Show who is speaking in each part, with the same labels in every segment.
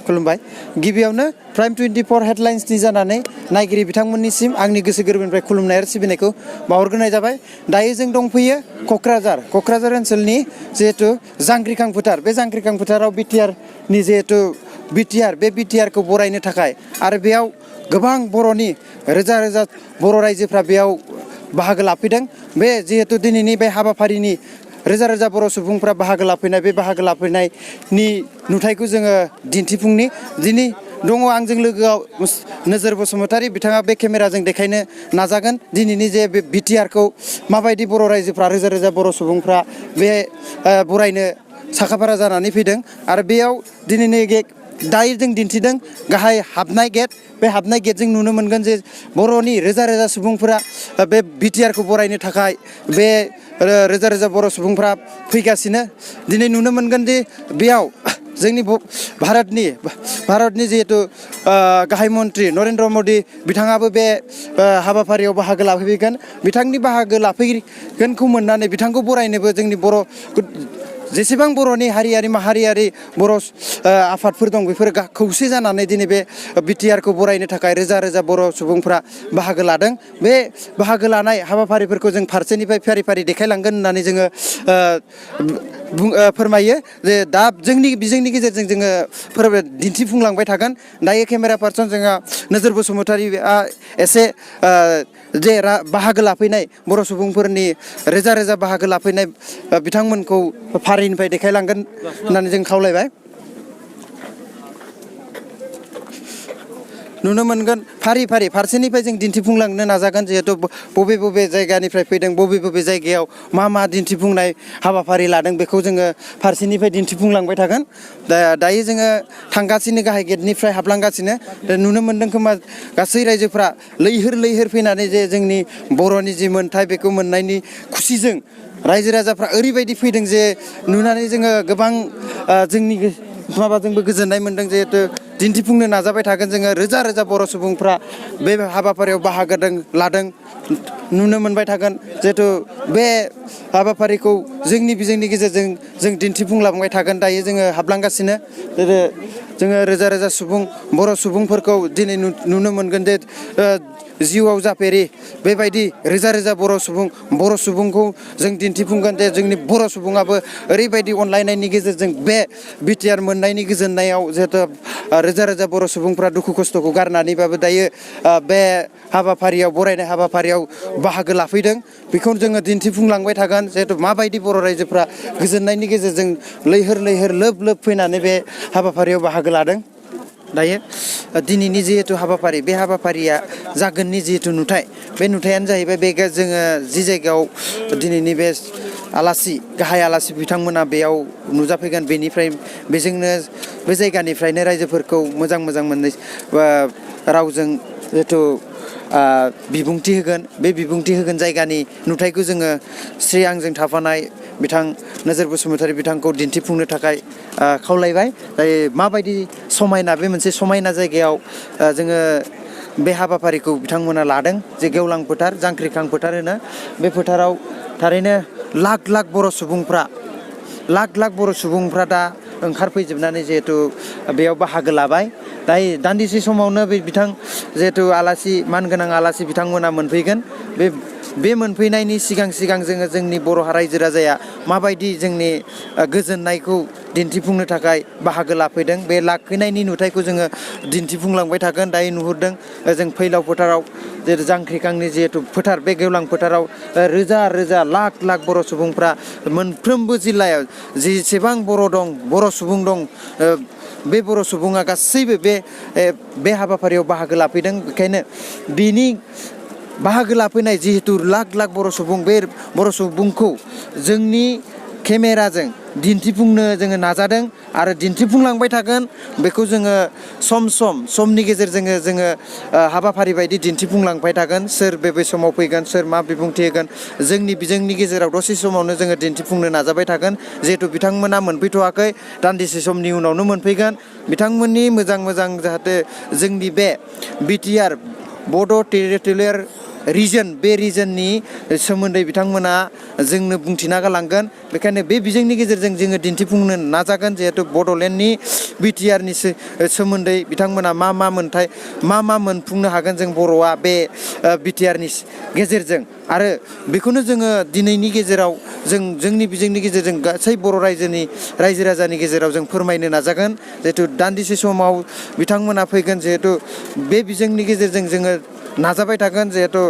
Speaker 1: खुलुमबाय गिबियावनो प्राइम 24 हेडलाइन्सनि जानानै नायगिरि बिथांमोननिसिम आंनि गोसो गोरबोनिफ्राय खुलुमनाय आरो सिबिनायखौ बावहरग्रोनाय जाबाय। दायो जों दंफैयो क'क्राझार ओनसोलनि जिहेतु जांख्रिखां फोथार बे जांख्रिखां फोथाराव बिटिआरनि जिहेतु बिटिआरखौ बरायनो थाखाय आरो बेयाव गोबां बर'नि रोजा रोजा बर' रायजोफ्रा बेयाव बाहागो लाफैदों। बे जिहेतु दिनैनि बे हाबाफारिनि रोजा रोजा बर' सुबुंफ्रा बाहागो लाफैनाय बे बाहागो लाफैनायनि नुथायखौ जोङो दिन्थिफुंनि दिनै दङ आंजों लोगोआव नोजोर बसुमतारी बिथाङा बे केमेराजों देखायनो नाजागोन दिनैनि जे बे बिटिआरखौ माबायदि बर' रायजोफ्रा रोजा रोजा बर' सुबुंफ्रा बे बरायनो साखाफारा जानानै फैदों आरो बेयाव दिनैनि दायो जों दिन्थिदों गाहाय हाबनाय गेट बे हाबनाय गेटजों नुनो मोनगोन जे बर'नि रोजा रोजा सुबुंफोरा बे बिटिआरखौ बरायनो थाखाय बे रोजा रोजा बर' सुबुंफ्रा फैगासिनो दिनै नुनो मोनगोन दि बेयाव जोंनि भारतनि जिहेतु गाहाय मन्त्रि नरेन्द्र मदि बिथाङाबो बे हाबाफारियाव बाहागो लाफैगोन। बिथांनि बाहागो लाफैगोनखौ मोननानै बिथांखौ बरायनोबो जोंनि बर' जेसेबां बर'नि हारियारि माहारियारि बर' आफादफोर दं बेफोर खौसे जानानै दिनै बे बिटिआरखौ बरायनो थाखाय रोजा रोजा बर' सुबुंफ्रा बाहागो लादों। बे बाहागो लानाय हाबाफारिफोरखौ जों फारसेनिफ्राय फारि फारि देखायलांगोन होननानै जोङो फोरमायो जे दा जोंनि गेजेरजों जोङो दिन्थिफुंलांबाय थागोन। दायो केमेरा पार्सन जोंहा नोजोर बसुमतारीआ एसे जे बाहागो लाफैनाय बर' सुबुंफोरनि रोजा रोजा बाहागो लाफैनाय बिथांमोनखौ फारिनिफ्राय देखायलांगोन होननानै जों खावलायबाय। नुनो मोनगोन फारि फारि फारसेनिफ्राय जों दिन्थिफुंलांनो नाजागोन जिहेतु बबे बबे जायगानिफ्राय फैदों बबे बबे जायगायाव मा दिन्थिफुंनाय हाबाफारि लादों बेखौ जोङो फारसेनिफ्राय दिन्थिफुंलांबाय थागोन। दायो जोङो थांगासिनो गाहाय गेटनिफ्राय हाबलांगासिनो नुनो मोनदों खोमा गासै रायजोफ्रा लैहोर फैनानै जे जोंनि बर'नि जि मोन्थाय बेखौ मोननायनि खुसिजों रायजो राजाफ्रा ओरैबायदि फैदों जे नुनानै जोङो गोबां जोंनि माबाजोंबो गोजोननाय मोनदों जिहेतु दिन्थिफुंनो नाजाबाय थागोन जोङो रोजा रोजा बर' सुबुंफ्रा बे हाबाफारियाव बाहागो लादों नुनो मोनबाय थागोन जिहेतु बे हाबाफारिखौ जोंनि बिजोंनि गेजेरजों जों दिन्थिफुंलांबाय थागोन। दायो जोङो हाबलांगासिनो जोङो रोजा रोजा बर' सुबुंफोरखौ दिनै नुनो मोनगोन जे जिउआव जाफेरि बेबायदि रोजा रोजा बर' सुबुंखौ जों दिन्थिफुंगोन जे जोंनि बर' सुबुङाबो ओरैबायदि अनलायनायनि गेजेरजों बे बिटिआर मोननायनि गोजोननायाव जिहेतु रोजा रोजा बर' सुबुंफ्रा दुखु खस्थ'खौ गारनानैबाबो दायो बे बरायनाय हाबाफारियाव बाहागो लाफैदों। बेखौ जोङो दिन्थिफुंलांबाय थागोन जिहेतु माबायदि बर' रायजोफ्रा गोजोननायनि गेजेरजों लैहोर लोब फैनानै बे हाबाफारियाव बाहागो लादों। दायो दिनैनि जिहेतु हाबाफारि बे हाबाफारिया जागोननि जिहेतु नुथाय बे नुथायानो जाहैबाय बे जोङो जि जायगायाव दिनैनि बे गाहाय आलासि बिथांमोना बेयाव नुजाफैगोन बेजोंनो बे जायगानिफ्रायनो रायजोफोरखौ मोजां मोननै रावजों जिहेतु बिबुंथि होगोन बे बिबुंथि होगोन जायगानि नुथायखौ जोङो आंजों थाफानाय बिथां नोजोर बसुमतारी बिथांखौ दिन्थिफुंनो थाखाय खावलायबाय। दायो माबायदि समायना बे मोनसे समायना जायगायाव जोङो बे हाबाफारिखौ बिथांमोना लादों जे गेवलां फोथार जांख्रिखां फोथार होनो बे फोथाराव थारैनो लाख लाख बर' सुबुंफ्रा दा ओंखारफैजोबनानै जिहेतु बेयाव बाहागो लाबाय। दायो दान्दिसे समावनो जिहेतु मानगोनां आलासि बिथांमोना मोनफैगोन। बे मोनफैनायनि सिगां जोङो जोंनि बर' रायजो राजाया माबायदि जोंनि गोजोननायखौ दिन्थिफुंनो थाखाय बाहागो लाफैदों बे लाफैनायनि नुथायखौ जोङो दिन्थिफुंलांबाय थागोन। दायो नुहुरदों जों फैलाव फोथाराव जेरै जांख्रिखांनि जिहेतु फोथार बे गेवलां फोथाराव रोजा रोजा लाख बर' सुबुंफ्रा मोनफ्रोमबो जिल्लायाव जेसेबां बर' सुबुं दं बे बर' सुबुङा गासैबो बे हाबाफारियाव बाहागो लाफैदों। बेखायनो बिनि बाहागो लाफैनाय जिहेतु लाख बर' सुबुं बे बर' सुबुंखौ जोंनि केमेराजों दिन्थिफुंनो जोङो नाजादों आरो दिन्थिफुंलांबाय थागोन। बेखौ जोङो समनि गेजेरजों जोङो हाबाफारि बायदि दिन्थिफुंलांबाय थागोन। सोर बबे समाव फैगोन सोर मा बिबुंथि होगोन जोंनि गेजेराव दसे समावनो जोङो दिन्थिफुंनो नाजाबाय थागोन। जिहेतु बिथांमोना मोनफैथ'वाखै दान्दिसे समनि उनावनो मोनफैगोन। बिथांमोननि मोजां जाहाथे जोंनि बे बिटिआर बड' टेरिटरियेल रिजन बे रिजननि सोमोन्दै बिथांमोना जोंनो बुंथिना गालांगोन बेखायनो बे बिजोंनि गेजेरजों जोङो दिन्थिफुंनो नाजागोन जिहेतु बड'लेण्डनि बिटिआरनि सोमोन्दै बिथांमोना मा मोनथाय मा मोनफुंनो हागोन जों बर'आ बे बिटिआरनि गेजेरजों आरो बेखौनो जोङो दिनैनि गेजेराव जोंनि बिजोंनि गेजेरजों गासै बर' रायजो राजानि गेजेराव जों फोरमायनो नाजागोन जिहेतु दान्दिसे समाव बिथांमोना फैगोन जिहेतु बे बिजोंनि गेजेरजों जोङो नाजाबाय थागोन जिहेतु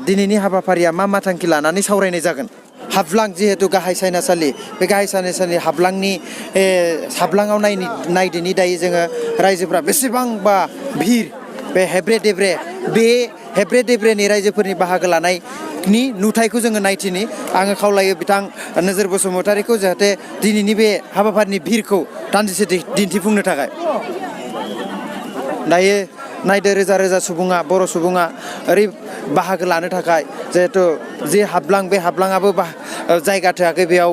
Speaker 1: दिनैनि हाबाफारिया मा थांखि लानानै सावरायनाय जागोन हाब्लां जिहेतु गाहाय सायनासालि बे गाहाय सायनासालि हाब्लाङाव नायदिनि दायो जोङो रायजोफ्रा बेसेबांबा भिर बे हेब्रे देब्रेनि रायजोफोरनि बाहागो लानायनि नुथायखौ जोङो नायथिनि आङो खावलायो बिथां नोजोर बसुमतारिखौ जाहाथे दिनैनि बे हाबाफारिनि भिरखौ दान्दिसे दिन्थिफुंनो थाखाय दायो नायदो रोजा रोजा सुबुङा बर' सुबुङा ओरै बाहागो लानो थाखाय जिहेथु जे हाब्लां बे हाब्लाङाबो जायगा थोआखै बेयाव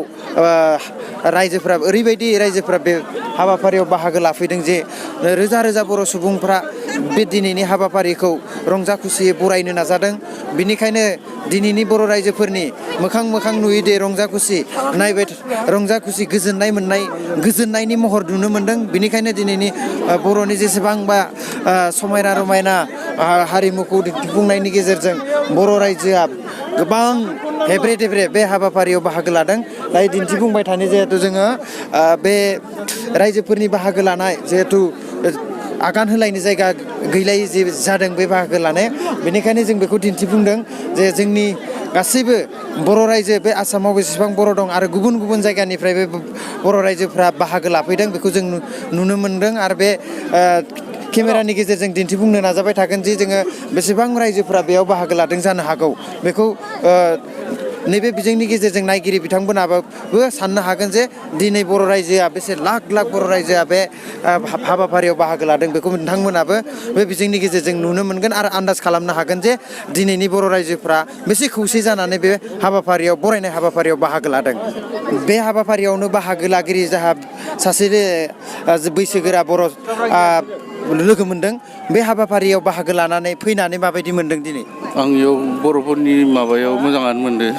Speaker 1: ओरैबायदि रायजोफोरा बे हाबाफारियाव बाहागो लाफैदों जे रोजा रोजा बर' सुबुंफ्रा बे दिनैनि हाबाफारिखौ रंजा खुसियै बरायनो नाजादों बिनिखायनो दिनैनि बर' रायजोफोरनि मोखां नुयोदे रंजा खुसि गोजोननायनि महर नुनो मोन्दों बिनिखायनो दिनैनि बर'नि जेसेबांबा समायना रमायना हारिमुखौ दिन्थिफुंनायनि गेजेरजों बर' रायजोआ गोबां हेब्रे देब्रे बे हाबाफारियाव बाहागो लादों दायो दिन्थिफुंबाय थानाय जिहेतु जोङो बे रायजोफोरनि बाहागो लानाय जिहेतु आगान होलायनो जायगा गैलायै जे जादों बे बाहागो लानाय बेनिखायनो जों बेखौ दिन्थिफुंदों जे जोंनि गासैबो बर' रायजो बे आसामाव बेसेबां बर' दं आरो गुबुन जायगानिफ्राय बे बर' रायजोफ्रा बाहागो लाफैदों बेखौ जों नुनो मोन्दों आरो बे केमेरानि गेजेरजों दिन्थिफुंनो नाजाबाय थागोन जे जोङो बेसेबां रायजोफोरा बेयाव बाहागो लादों जानो हागौ बेखौ नैबे बिजोंनि गेजेरजों नायगिरि बिथांमोनाबो साननो हागोन जे दिनै बर' रायजोआ बेसे लाख बर' रायजोआ बे हाबाफारियाव बाहागो लादों बेखौ नोंथांमोनाबो बे बिजोंनि गेजेरजों नुनो मोनगोन आरो आन्दाज खालामनो हागोन जे दिनैनि बर' रायजोफ्रा बेसे खौसे जानानै बे बरायनाय हाबाफारियाव बाहागो लादों बे हाबाफारियावनो बाहागो लागिरि जाहा सासे बैसोगोरा बर' लोगो मोनदों बे हाबाफारियाव बाहागो लानानै फैनानै माबायदि मोनदों दिनै
Speaker 2: आं इयाव बर'फोरनि माबायाव मोजाङानो मोनदों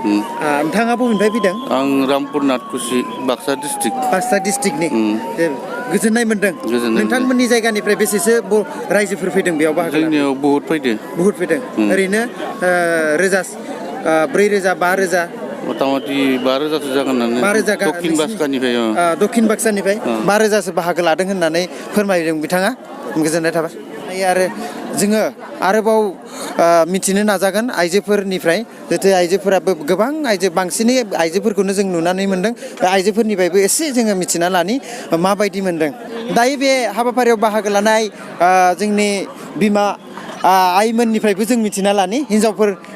Speaker 1: नोंथाङा बबेनिफ्राय फैदों
Speaker 2: रामपुर नाथकुसि बाक्सा डिस्ट्रिक्टनि
Speaker 1: गोजोननाय मोनदों नोंथांमोननि जायगानिफ्राय बेसेसो रायजोफोर फैदों बेयाव बाहागो
Speaker 2: जोंनियाव बहुत फैदों
Speaker 1: ओरैनो 4,000 5,000
Speaker 2: मथा-मथि 5,000सो जागोन
Speaker 1: दक्षिण बाक्सानिफ्राय 5,000सो बाहागो लादों होननानै फोरमायदों बिथाङा गोजोननाय थाबाय आरो जोङो आरोबाव मिथिनो नाजागोन आइजोफोरनिफ्राय जाहाथे आइजोफोराबो गोबां बांसिनै आइजोफोरखौनो जों नुनानै मोन्दों बे आइजोफोरनिफ्रायबो एसे जोङो मिथिना लानि माबायदि मोन्दों दायो बे हाबाफारियाव बाहागो लानाय जोंनि बिमा आइमोननिफ्रायबो जों मिथिना लानि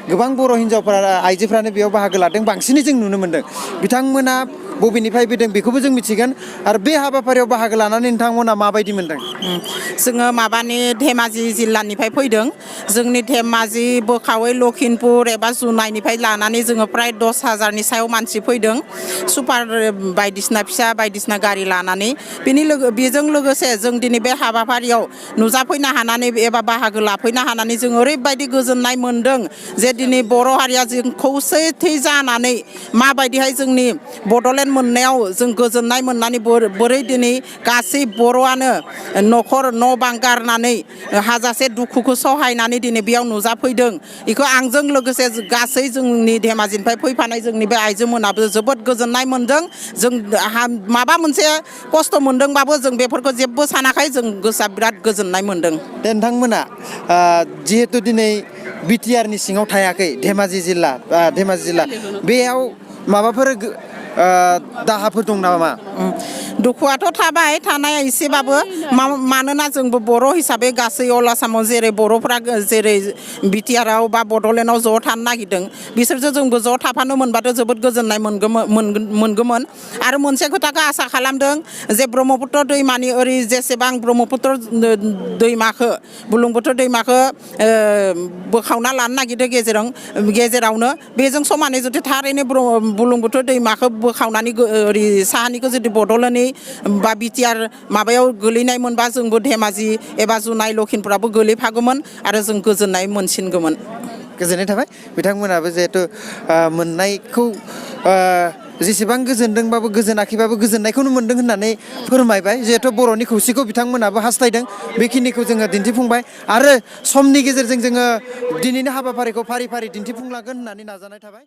Speaker 1: गोबां बर' हिन्जावफोरा आइजोफ्रानो बेयाव बाहागो लादों बांसिनै जों नुनो मोन्दों बिथांमोना बबेनिफ्राय फैदों बेखौबो जों मिथिगोन आरो बे हाबाफारियाव बाहागो लानानै नोंथांमोना माबायदि मोन्दों
Speaker 3: जोङो धेमाजि जिल्लानिफ्राय फैदों जोंनि धेमाजि बोखावै लखिमपुर एबा जुनाइनिफ्राय लानानै जोङो प्राय 10,000नि सायाव मानसि फैदों सुपार बायदिसिना गारि लानानै बेजों लोगोसे जों दिनै बे हाबाफारियाव नुजाफैनो हानानै एबा बाहागो लाफैनो हानानै जों ओरैबायदि गोजोननाय मोन्दों जे दिनै बर' हारिया जों खौसेथि जानानै माबायदिहाय जोंनि बड'लेण्ड मोननायाव जों गोजोननाय मोननानै बोरै दिनै गासै बर'आनो न'खर न' बां गारनानै हाजासे दुखुखौ सहायनानै दिनै बेयाव नुजाफैदों बेखौ आंजों लोगोसे गासै जोंनि धेमाजिनिफ्राय फैफानाय जोंनि बे आइजोमोनाबो जोबोद गोजोननाय मोन्दों जों माबा मोनसे खस्थ' मोन्दोंबाबो जों बेफोरखौ जेबो सानाखै जों गोसोआ बिराद गोजोननाय मोन्दों
Speaker 1: नोंथांमोना जिहेतु दिनै बिटिआरनि सिङाव थायाखै धेमाजि जिल्ला बेयाव माबाफोर दाहाफोर दं नामा
Speaker 3: दुखुआथ' थाबाय थानाया एसेबाबो मानोना जोंबो बर' हिसाबै गासै अल आसामाव जेरै बर'फ्रा जेरै बिटिआरआव बा बड'लेण्डआव ज' थानो नागिरदों बिसोरजों जोंबो ज' थाफानो मोनबाथ' जोबोद गोजोननाय मोनगौमोन आरो मोनसे खोथाखौ आसा खालामदों जे ब्रह्मपुत्र दैमानि ओरै जेसेबां ब्रह्मपुत्र बुरलुंबुथुर दैमाखौ बोखावना लानो नागिरदों गेजेरावनो बेजों समानै जुदि थारैनो बुरलुंबुथुर दैमाखौ बोखावनानै ओरै साहानिखौ जुदि बड'लेण्डनि बा बिटिआर माबायाव गोलैनाय मोनबा जोंबो धेमाजि एबा जुनाइ लखिमपुराबो गोलैफागौमोन आरो जों गोजोननाय मोनसिनगौमोन
Speaker 1: गोजोननाय थाबाय बिथांमोनाबो जिहेथु मोननायखौ जेसेबां गोजोनदोंबाबो गोजोनाखैबाबो गोजोननायखौनो मोनदों होननानै फोरमायबाय जिहेथु बर'नि खौसेखौ बिथांमोनाबो हास्थायदों बेखिनिखौ जोङो दिन्थिफुंबाय आरो समनि गेजेरजों जोङो दिनैनि हाबाफारिखौ फारि फारि दिन्थिफुंलांगोन होननानै नाजानाय थाबाय।